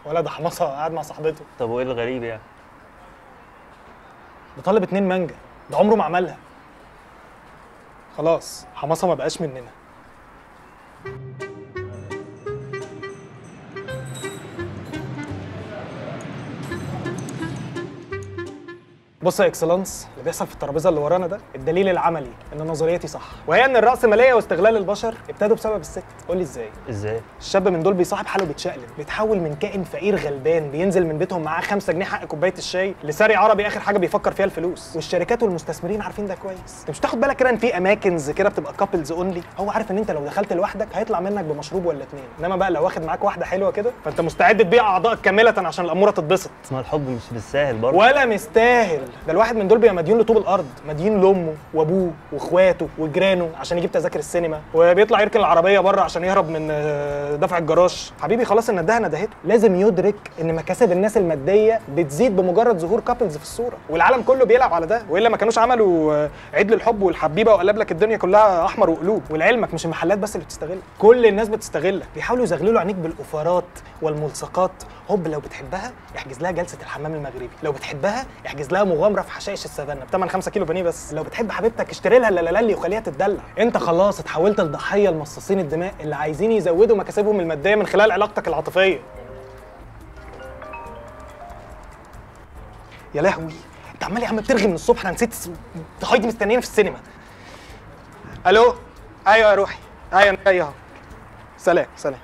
ولا ده حماصه قاعد مع صاحبته. طب وايه الغريب يعني؟ ده طالب 2 مانجا، ده عمره ما عملها. خلاص حماصه ما بقاش مننا. بص يا اكسلانس، اللي بيحصل في الترابيزه اللي ورانا ده الدليل العملي ان نظريتي صح، وهي ان الرأسمالية واستغلال البشر ابتدوا بسبب الست. قول لي ازاي؟ ازاي؟ الشاب من دول بيصاحب حاله بيتشقلب، بيتحول من كائن فقير غلبان بينزل من بيتهم معاه 5 جنيه حق كوبايه الشاي لساري عربي اخر حاجه بيفكر فيها الفلوس، والشركات والمستثمرين عارفين ده كويس. انت مش تاخد بالك كده ان في اماكنز كده بتبقى كابلز اونلي؟ هو عارف ان انت لو دخلت لوحدك هيطلع منك بمشروب ولا 2، انما بقى لو واخد معاك واحده حلوه كده فانت مستعد تبيع اعضائك كامله عشان الاموره تتبسط. ما الحب مش بالساهل برضه. ولا مستاهل، ده الواحد من دول بيبقى مديون لطوب الارض، مديون لامه وابوه واخواته وجيرانه عشان يجيب تذاكر السينما، وبيطلع يركن العربيه بره عشان يهرب من دفع الجراج. حبيبي خلاص الندهه ندهته، لازم يدرك ان مكاسب الناس الماديه بتزيد بمجرد ظهور كابلز في الصوره، والعالم كله بيلعب على ده، والا ما كانوش عملوا عيد للحب والحبيبه وقلب لك الدنيا كلها احمر وقلوب. ولعلمك مش المحلات بس اللي بتستغلك، كل الناس بتستغلك، بيحاولوا يزغللوا عينيك بالاوفرات والملصقات. هوب لو بتحبها احجز لها جلسه الحمام المغربي، لو بتحبها احجز لها مغامره في حشائش السافانا بثمن 5 كيلو بانيه بس، لو بتحب حبيبتك اشتري لها اللالالي وخليها تتدلع. انت خلاص اتحولت لضحيه لمصاصين الدماء اللي عايزين يزودوا مكاسبهم الماديه من خلال علاقتك العاطفيه. يا لهوي انت عمال يا عم بترغي من الصبح، انا نسيت هايدي مستنياني في السينما. الو ايوه يا روحي، ايوه انا جاي اهو. سلام سلام.